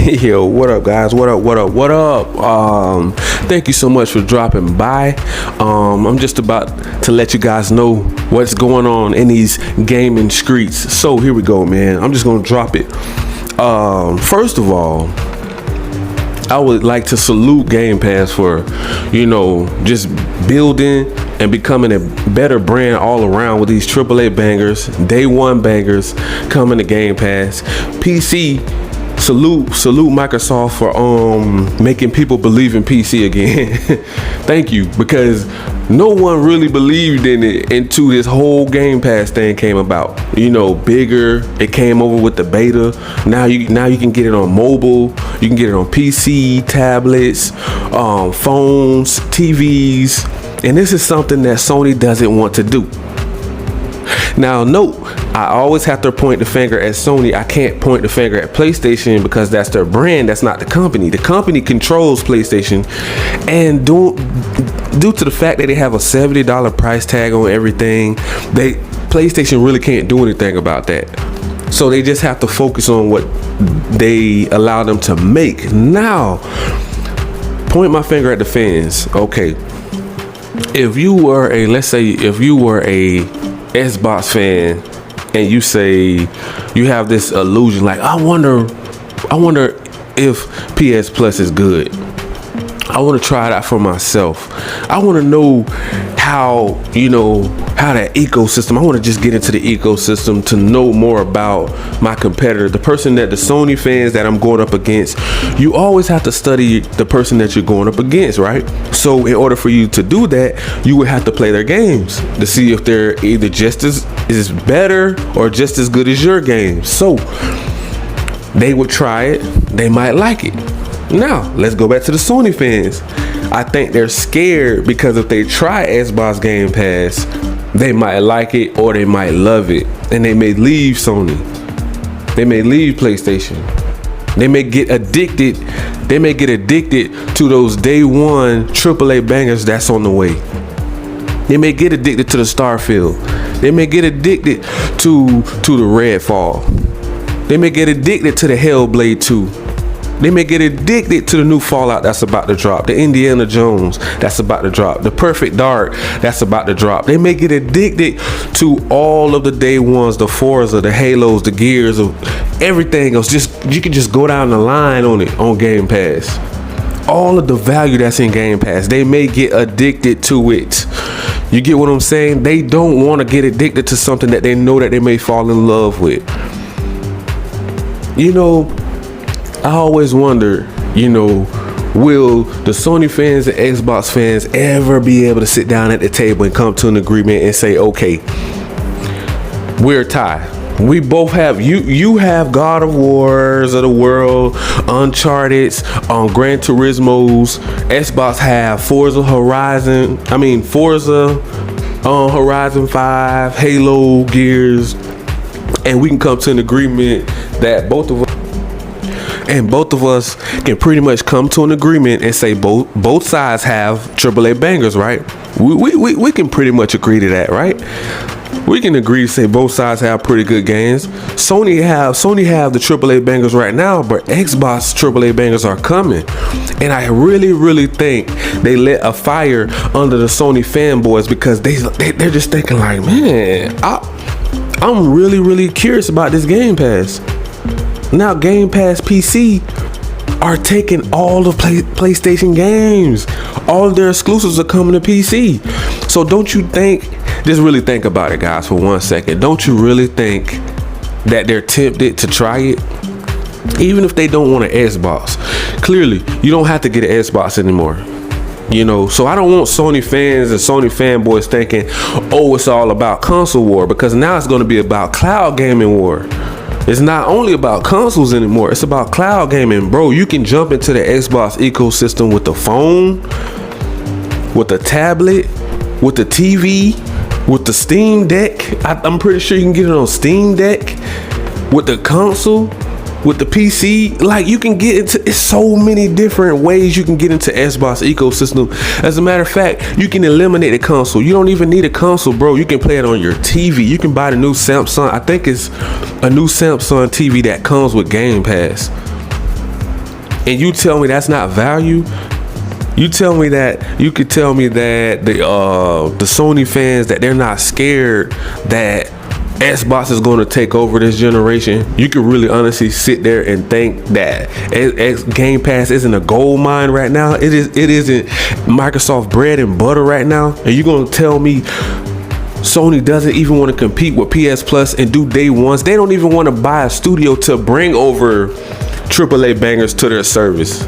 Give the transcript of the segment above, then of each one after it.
Yo, what up, guys? What up? Thank you so much for dropping by. I'm just about to let you guys know what's going on in these gaming streets. So here we go, man. I'm just gonna drop it. First of all, I would like to salute Game Pass for, just building and becoming a better brand all around with these AAA bangers, day one bangers coming to Game Pass. PC, salute Microsoft for making people believe in PC again. Thank you, because no one really believed in it until this whole Game Pass thing came about. Bigger, it came over with the beta. Now you can get it on mobile, you can get it on PC, tablets, phones, TVs, and this is something that Sony doesn't want to do. Now, note, I always have to point the finger at Sony. I can't point the finger at PlayStation because that's their brand. That's not the company. The company controls PlayStation, and due to the fact that they have a $70 price tag on everything, PlayStation really can't do anything about that. So they just have to focus on what they allow them to make. Now, point my finger at the fans. Okay, if you were a Xbox fan and you say you have this illusion like, I wonder if PS Plus is good. I want to try it out for myself. I want to know how that ecosystem. I want to just get into the ecosystem to know more about my competitor, the person that the Sony fans that I'm going up against. You always have to study the person that you're going up against, right? So in order for you to do that, you would have to play their games to see if they're either just as better or just as good as your games. So they would try it. They might like it. Now, let's go back to the Sony fans. I think they're scared because if they try Xbox Game Pass, they might like it or they might love it. And they may leave Sony. They may leave PlayStation. They may get addicted. They may get addicted to those day one AAA bangers that's on the way. They may get addicted to the Starfield. They may get addicted to the Redfall. They may get addicted to the Hellblade 2. They may get addicted to the new Fallout that's about to drop, the Indiana Jones that's about to drop, the Perfect Dark that's about to drop. They may get addicted to all of the day ones, the Forza, the Halos, the Gears, of everything else. You can just go down the line on it on Game Pass. All of the value that's in Game Pass, they may get addicted to it. You get what I'm saying? They don't want to get addicted to something that they know that they may fall in love with. I always wonder, will the Sony fans and Xbox fans ever be able to sit down at the table and come to an agreement and say, okay, we're tied. We both have, you have God of Wars of the world, Uncharted's, Gran Turismo's. Xbox have Forza Horizon 5, Halo, Gears, and we can come to an agreement that both of us can pretty much come to an agreement and say both sides have AAA bangers, right? We can pretty much agree to that, right? We can agree to say both sides have pretty good games. Sony have the AAA bangers right now, but Xbox AAA bangers are coming. And I really, really think they lit a fire under the Sony fanboys because they're just thinking like, man, I'm really, really curious about this Game Pass. Now Game Pass PC are taking all of PlayStation games. All of their exclusives are coming to PC. So don't you think, just really think about it, guys, for 1 second. Don't you really think that they're tempted to try it? Even if they don't want an Xbox. Clearly, you don't have to get an Xbox anymore. So I don't want Sony fans and Sony fanboys thinking, oh, it's all about console war, because now it's going to be about cloud gaming war. It's not only about consoles anymore. It's about cloud gaming, bro. You can jump into the Xbox ecosystem with the phone, with the tablet, with the TV, with the Steam Deck. I'm pretty sure you can get it on Steam Deck, with the console, with the PC. Like, you can get into, it's so many different ways you can get into Xbox ecosystem. As a matter of fact, you can eliminate a console. You don't even need a console, bro. You can play it on your TV. You can buy the new Samsung. I think it's a new Samsung TV that comes with Game Pass. and you tell me that's not value. You could tell me that the Sony fans, that they're not scared that Xbox is going to take over this generation. You could really honestly sit there and think that Game Pass isn't a gold mine right now. It isn't Microsoft bread and butter right now. And you're going to tell me Sony doesn't even want to compete with PS Plus and do day ones? They don't even want to buy a studio to bring over AAA bangers to their service.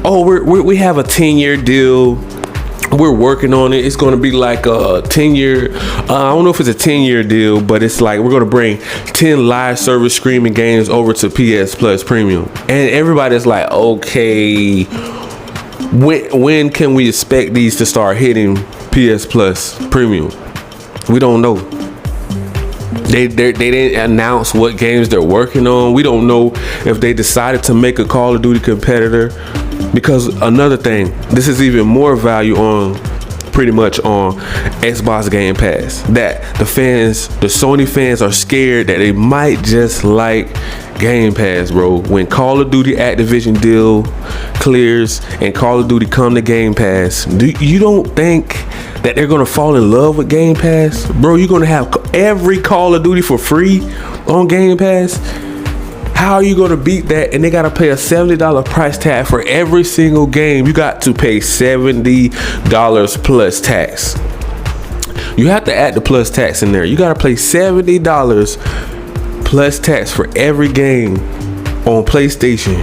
Oh, we have a 10-year deal. We're working on it. It's going to be like a 10-year. I don't know if it's a 10-year deal, but it's like we're going to bring 10 live service streaming games over to PS Plus Premium. And everybody's like, okay, when can we expect these to start hitting PS Plus Premium? We don't know. They didn't announce what games they're working on. We don't know if they decided to make a Call of Duty competitor. Because another thing, this is even more value on pretty much on Xbox Game Pass, that the Sony fans are scared that they might just like Game Pass, bro. When Call of Duty Activision deal clears and Call of Duty come to Game Pass, you don't think that they're gonna fall in love with Game Pass? Bro, you're gonna have every Call of Duty for free on Game Pass. How are you going to beat that? And they got to pay a $70 price tag for every single game. You got to pay $70 plus tax. You have to add the plus tax in there. You got to pay $70 plus tax for every game on PlayStation,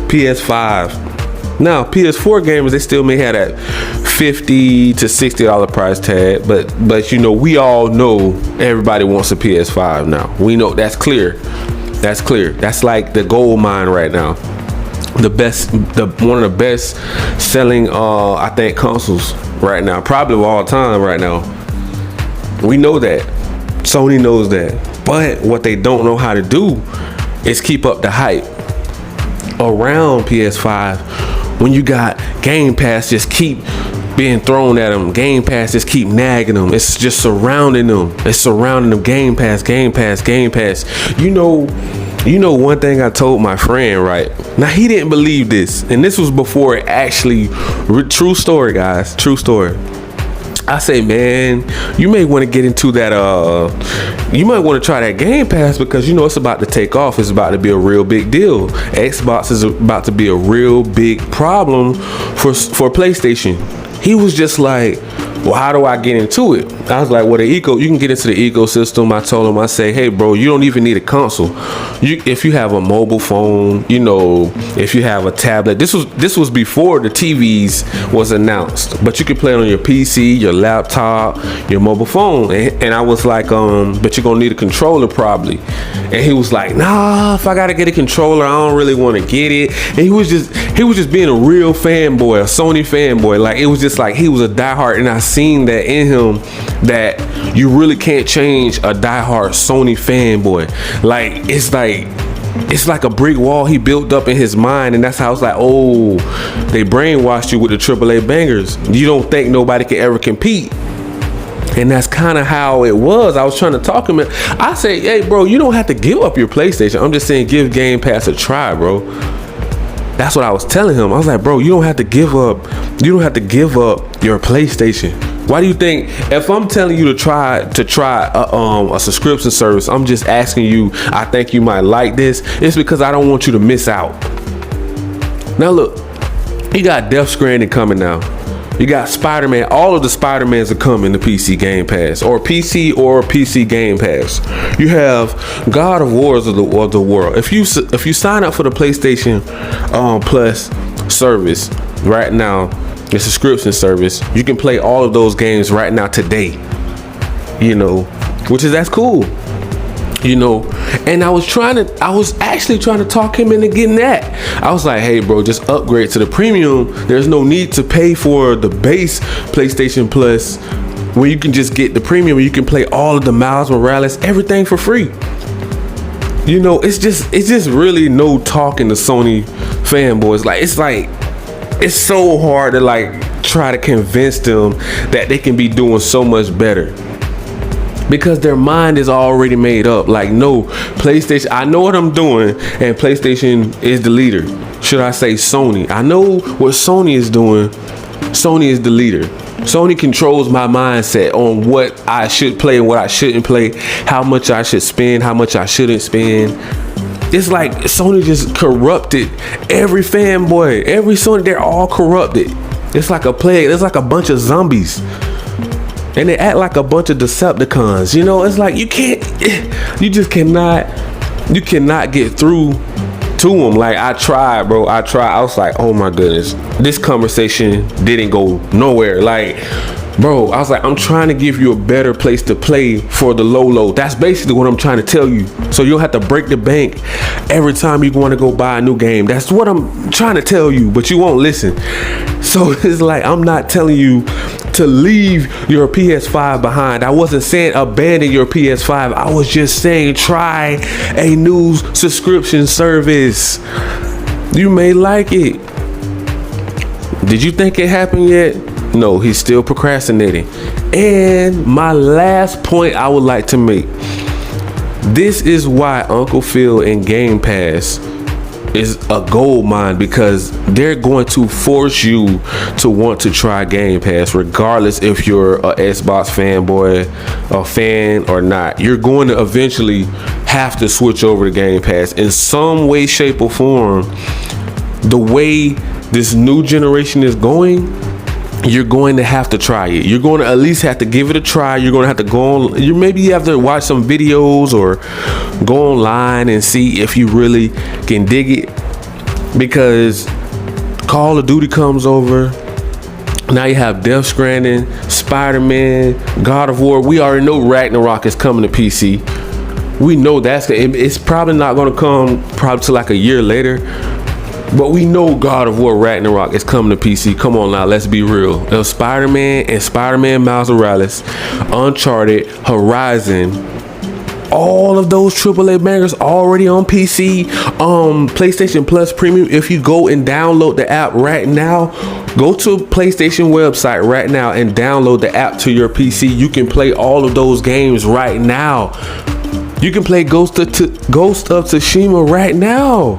PS5. Now, PS4 gamers, they still may have that $50 to $60 price tag, but we all know everybody wants a PS5 now. We know that's clear. That's clear. That's like the gold mine right now. One of the best selling I think consoles right now, probably of all time right now. We know that. Sony knows that. But what they don't know how to do is keep up the hype around PS5 when you got Game Pass just keep being thrown at them. Game Pass just keep nagging them. It's just surrounding them. It's surrounding them. Game Pass. You know one thing I told my friend, right? Now, he didn't believe this, and this was before it actually, true story, guys, true story. I say, man, you may want to get into that, you might want to try that Game Pass, because it's about to take off. It's about to be a real big deal. Xbox is about to be a real big problem for PlayStation. He was just like, well, how do I get into it? I was like, well, you can get into the ecosystem. I told him, I say, hey, bro, you don't even need a console. If you have a mobile phone, if you have a tablet, this was before the TVs was announced, but you could play it on your PC, your laptop, your mobile phone. And I was like, but you're gonna need a controller probably. And he was like, nah, if I gotta get a controller, I don't really want to get it. And he was just being a real fanboy, a Sony fanboy. Like, it was just like he was a diehard, and I seen that in him, that you really can't change a diehard Sony fanboy. It's like a brick wall he built up in his mind, and that's how it's like, oh, they brainwashed you with the AAA bangers. You don't think nobody can ever compete. And that's kind of how it was. I was trying to talk him in. I say, hey, bro, you don't have to give up your PlayStation. I'm just saying, give Game Pass a try, bro. That's what I was telling him. I was like, bro, you don't have to give up your PlayStation. Why do you think, if I'm telling you to try a subscription service, I'm just asking you, I think you might like this, it's because I don't want you to miss out. Now look, you got Death Stranding coming now. You got Spider-Man. All of the Spider-Mans are coming to PC Game Pass, or PC Game Pass. You have God of Wars of the world. If you sign up for the PlayStation Plus service right now, the subscription service, you can play all of those games right now today. That's cool. And I was actually trying to talk him into getting that. I was like, hey, bro, just upgrade to the premium. There's no need to pay for the base PlayStation Plus when you can just get the premium and you can play all of the Miles Morales, everything for free. It's just really no talking to Sony fanboys. It's so hard to try to convince them that they can be doing so much better. because their mind is already made up. Like, no, PlayStation, I know what I'm doing, and PlayStation is the leader. Should I say Sony? I know what Sony is doing. Sony is the leader. Sony controls my mindset on what I should play and what I shouldn't play, how much I should spend, how much I shouldn't spend. It's like Sony just corrupted every fanboy, every Sony, they're all corrupted. It's like a plague. It's like a bunch of zombies. And they act like a bunch of Decepticons. You know, it's like you cannot get through to them. Like, I tried, bro. I was like, oh my goodness, this conversation didn't go nowhere. Like, bro, I was like, I'm trying to give you a better place to play for the low. That's basically what I'm trying to tell you. So you don't have to break the bank every time you want to go buy a new game. That's what I'm trying to tell you, but you won't listen. So it's like, I'm not telling you to leave your PS5 behind. I wasn't saying abandon your PS5. I was just saying try a new subscription service. You may like it. Did you think it happened yet? No, he's still procrastinating. And my last point I would like to make. This is why Uncle Phil and Game Pass is a gold mine, because they're going to force you to want to try Game Pass regardless if you're a Xbox fanboy, a fan or not. You're going to eventually have to switch over to Game Pass in some way, shape or form. The way this new generation is going, you're going to have to try it. You're going to at least have to give it a try. You're going to have to go on. Maybe you have to watch some videos or go online and see if you really can dig it. Because Call of Duty comes over. Now you have Death Stranding, Spider-Man, God of War. We already know Ragnarok is coming to PC. We know it's probably not going to come probably till like a year later. But we know God of War Ragnarok is coming to PC. Come on now, let's be real. There's Spider-Man and Spider-Man Miles Morales, Uncharted, Horizon. All of those AAA bangers already on PC. PlayStation Plus Premium. If you go and download the app right now, go to PlayStation website right now and download the app to your PC. You can play all of those games right now. You can play Ghost of Tsushima right now.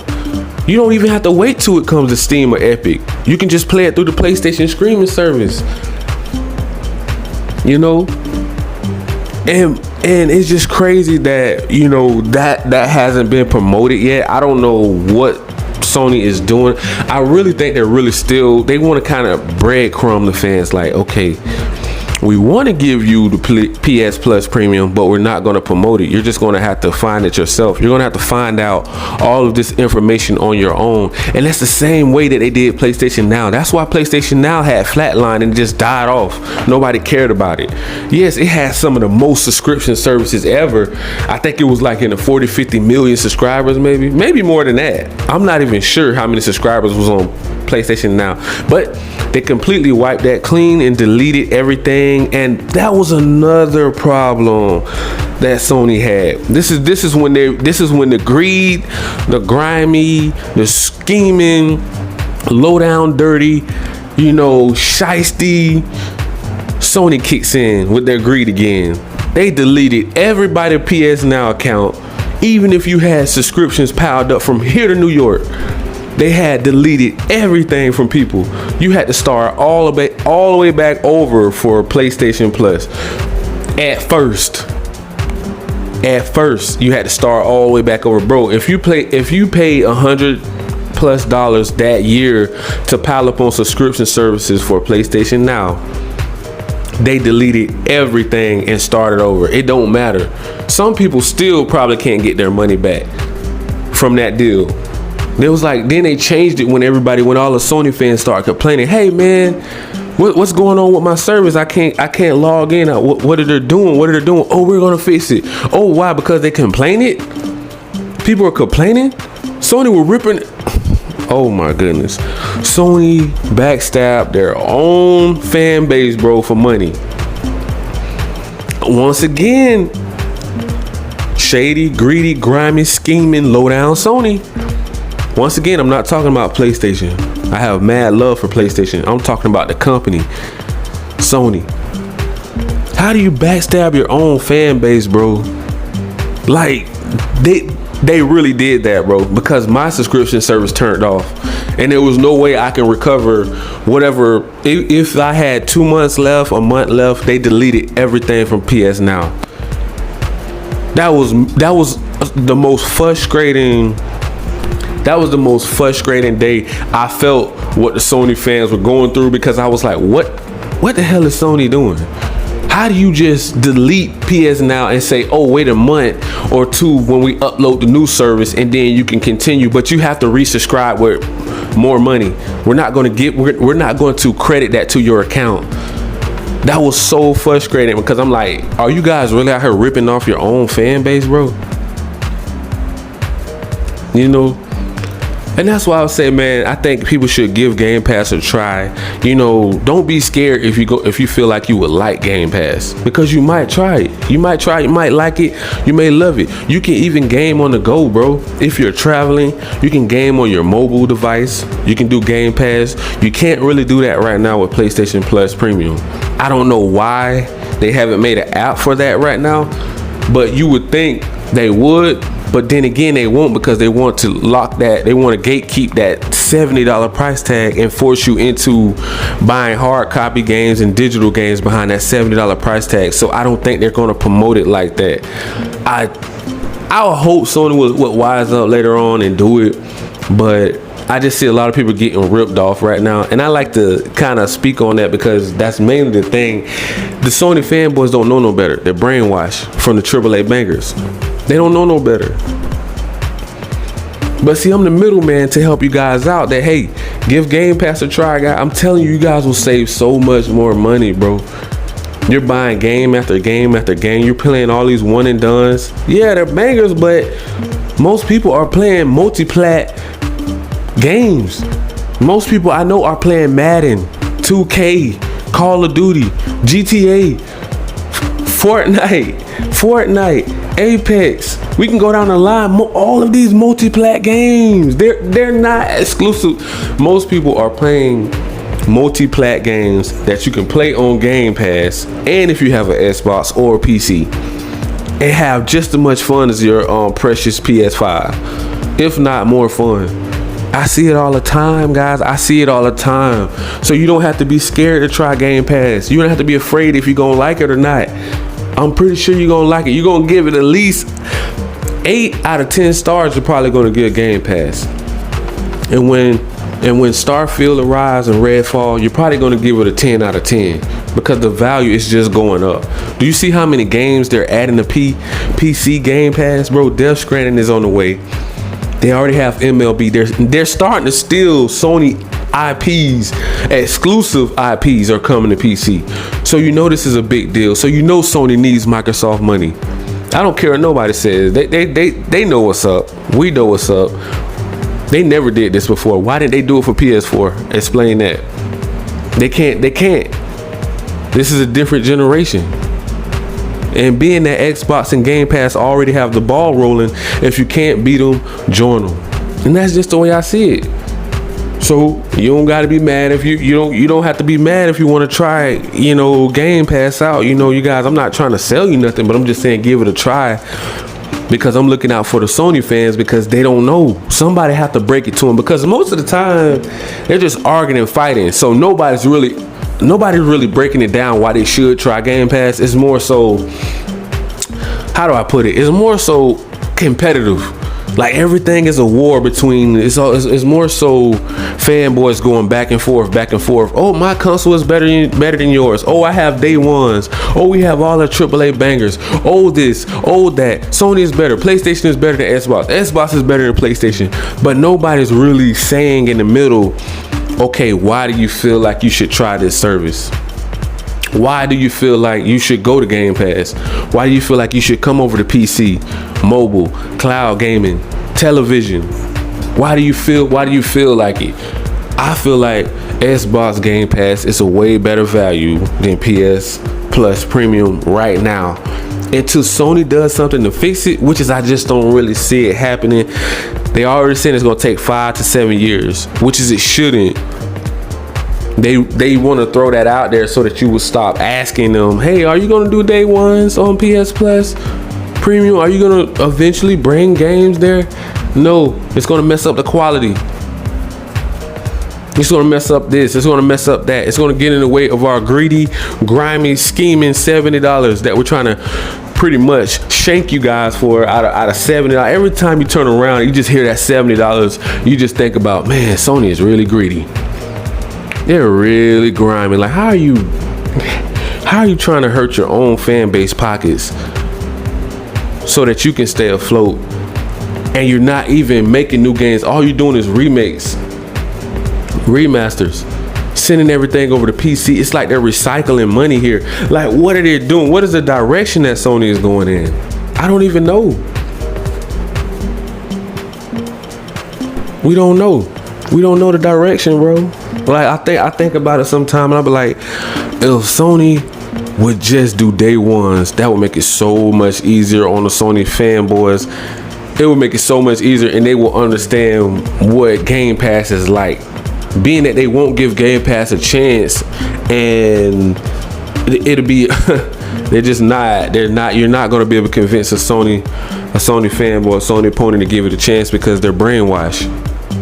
You don't even have to wait till it comes to Steam or Epic. You can just play it through the PlayStation streaming service. You know? And it's just crazy that, you know, that hasn't been promoted yet. I don't know what Sony is doing. I really think they're really they want to kind of breadcrumb the fans, like, okay, we want to give you the PS Plus Premium, but we're not going to promote it. You're just going to have to find it yourself. You're going to have to find out all of this information on your own. And that's the same way that they did PlayStation Now. That's why PlayStation Now had flatlined and just died off. Nobody cared about it. Yes, it has some of the most subscription services ever. I think it was like in the 40-50 million subscribers, maybe more than that. I'm not even sure how many subscribers was on PlayStation Now, but they completely wiped that clean and deleted everything. And that was another problem that Sony had. This is when the greed, the grimy, the scheming, low down dirty, you know, shiesty Sony kicks in with their greed again. They deleted everybody's PS Now account, even if you had subscriptions piled up from here to New York. They had deleted everything from people. You had to start all the way back over for PlayStation Plus. At first, you had to start all the way back over, bro. If you pay $100+ that year to pile up on subscription services for PlayStation Now, they deleted everything and started over. It don't matter. Some people still probably can't get their money back from that deal. Then they changed it when all the Sony fans started complaining. Hey man, what's going on with my service? I can't log in. What are they doing? Oh, we're gonna fix it. Oh, why? Because they complain it? People are complaining? Sony were ripping. Oh my goodness. Sony backstabbed their own fan base, bro, for money. Once again, shady, greedy, grimy, scheming, low down Sony. Once again, I'm not talking about PlayStation. I have mad love for PlayStation. I'm talking about the company, Sony. How do you backstab your own fan base, bro? Like, they really did that, bro, because my subscription service turned off, and there was no way I can recover whatever. If I had 2 months left, a month left, they deleted everything from PS Now. That was the most frustrating. That was the most frustrating day I felt what the Sony fans were going through, because I was like, what the hell is Sony doing? How do you just delete PS Now and say, oh, wait a month or two when we upload the new service, and then you can continue, but you have to resubscribe with more money. We're not going to credit that to your account. That was so frustrating, because I'm like, are you guys really out here ripping off your own fan base, bro? You know? And that's why I would say, man, I think people should give Game Pass a try. You know, don't be scared if you feel like you would like Game Pass, because you might try it. You might like it, you may love it. You can even game on the go, bro. If you're traveling, you can game on your mobile device. You can do Game Pass. You can't really do that right now with PlayStation Plus Premium. I don't know why they haven't made an app for that right now, but you would think they would. But then again, they won't, because they want to lock that. They want to gatekeep that $70 price tag and force you into buying hard copy games and digital games behind that $70 price tag. So I don't think they're going to promote it like that. I hope Sony would wise up later on and do it, but I just see a lot of people getting ripped off right now, and I like to kind of speak on that, because that's mainly the thing. The Sony fanboys don't know no better. They're brainwashed from the AAA bangers. They don't know no better. But see, I'm the middleman to help you guys out that, hey, give Game Pass a try, guys. I'm telling you, you guys will save so much more money, bro. You're buying game after game after game. You're playing all these one and dones. Yeah, they're bangers, but most people are playing multi-plat games. Most people I know are playing Madden, 2K, Call of Duty, GTA, Fortnite, Apex. We can go down the line. All of these multi-plat games, they're not exclusive. Most people are playing multi-plat games that you can play on Game Pass, and if you have an Xbox or a PC, and have just as much fun as your precious PS5, if not more fun. I see it all the time, guys. I see it all the time. So you don't have to be scared to try Game Pass. You don't have to be afraid if you're gonna like it or not. I'm pretty sure you're gonna like it. You're gonna give it at least 8 out of 10 stars. You're probably gonna get Game Pass. And when Starfield arrives and Redfall, you're probably gonna give it a 10 out of 10, because the value is just going up. Do you see how many games they're adding to PC Game Pass, bro? Death Stranding is on the way. They already have MLB. They're starting to steal Sony IPs. Exclusive IPs are coming to PC. So you know this is a big deal. So you know Sony needs Microsoft money. I don't care what nobody says. They know what's up. We know what's up. They never did this before. Why didn't they do it for PS4? Explain that. They can't. This is a different generation. And being that Xbox and Game Pass already have the ball rolling, if you can't beat them, join them. And that's just the way I see it. So you don't got to be mad if you don't have to be mad if you want to try, Game Pass out. You guys, I'm not trying to sell you nothing, but I'm just saying give it a try, because I'm looking out for the Sony fans, because they don't know. Somebody have to break it to them, because most of the time they're just arguing and fighting. So nobody's really breaking it down why they should try Game Pass. It's more so, how do I put it? It's more so competitive. Like everything is a war between. It's more so fanboys going back and forth. Oh, my console is better than yours. Oh, I have day ones. Oh, we have all the AAA bangers. Oh, this. Oh, that. Sony is better. PlayStation is better than Xbox. Xbox is better than PlayStation. But nobody's really saying in the middle, okay, why do you feel like you should try this service? Why do you feel like you should go to Game Pass? Why do you feel like you should come over to PC, mobile, cloud gaming, television? Why do you feel like it? I feel like Xbox Game Pass is a way better value than PS Plus Premium right now. Until Sony does something to fix it, which is I just don't really see it happening. They already said it's gonna take 5 to 7 years, which is it shouldn't. They want to throw that out there so that you will stop asking them, hey, are you going to do day ones on PS Plus Premium? Are you going to eventually bring games there? No, it's going to mess up the quality. It's going to mess up this. It's going to mess up that. It's going to get in the way of our greedy, grimy, scheming $70 that we're trying to pretty much shank you guys for out of $70. Every time you turn around, you just hear that $70. You just think about, man, Sony is really greedy. They're really grimy. Like, how are you trying to hurt your own fan base pockets so that you can stay afloat? And you're not even making new games. All you're doing is remakes, remasters, sending everything over to PC. It's like they're recycling money here. Like, what are they doing? What is the direction that Sony is going in? I don't even know. We don't know. We don't know the direction, bro. Like, I think about it sometime, and I'll be like, if Sony would just do day ones, that would make it so much easier on the Sony fanboys. It would make it so much easier, and they will understand what Game Pass is like. Being that they won't give Game Pass a chance, and it'll be you're not going to be able to convince a Sony fanboy, a Sony opponent to give it a chance because they're brainwashed.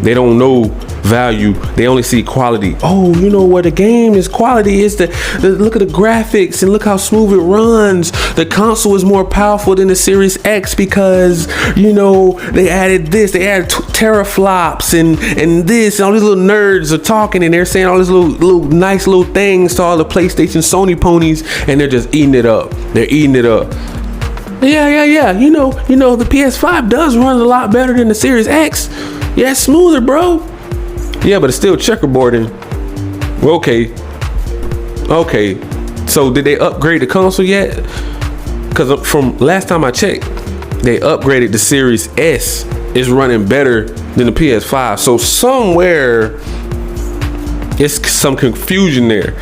They don't know value. They only see quality. Oh, you know what? The game is quality. Is the look at the graphics and look how smooth it runs. The console is more powerful than the Series X because, you know, they added this. They added teraflops and this. And all these little nerds are talking and they're saying all these little nice little things to all the PlayStation Sony ponies, and they're just eating it up. They're eating it up. Yeah. You know, the PS5 does run a lot better than the Series X. Yeah, it's smoother, bro. Yeah, but it's still checkerboarding. Well, okay. So did they upgrade the console yet? Because from last time I checked, they upgraded the Series S. It's running better than the PS5. So somewhere, it's some confusion there.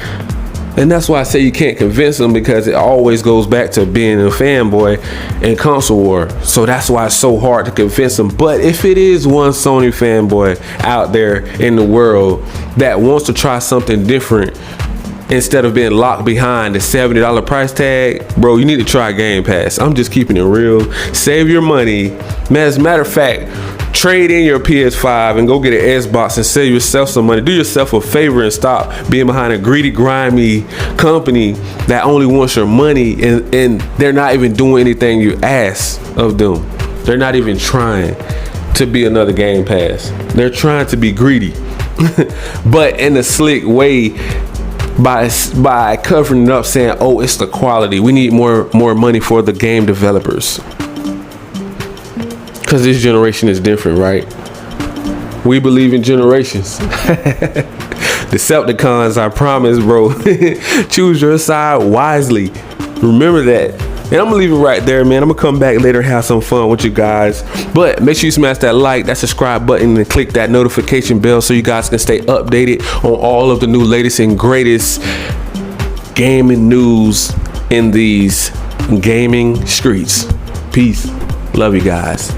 And that's why I say you can't convince them, because it always goes back to being a fanboy and console war. So that's why it's so hard to convince them. But if it is one Sony fanboy out there in the world that wants to try something different instead of being locked behind the $70 price tag, bro, you need to try Game Pass. I'm just keeping it real. Save your money. Man, as a matter of fact, trade in your PS5 and go get an Xbox and save yourself some money. Do yourself a favor and stop being behind a greedy, grimy company that only wants your money, and they're not even doing anything you ask of them. They're not even trying to be another Game Pass. They're trying to be greedy, but in a slick way, by covering it up, saying, oh, it's the quality. We need more money for the game developers. Because this generation is different, right? We believe in generations. Decepticons, I promise, bro. Choose your side wisely. Remember that. And I'm gonna leave it right there, man. I'm gonna come back later and have some fun with you guys. But make sure you smash that like, that subscribe button, and click that notification bell so you guys can stay updated on all of the new latest and greatest gaming news in these gaming streets. Peace. Love you guys.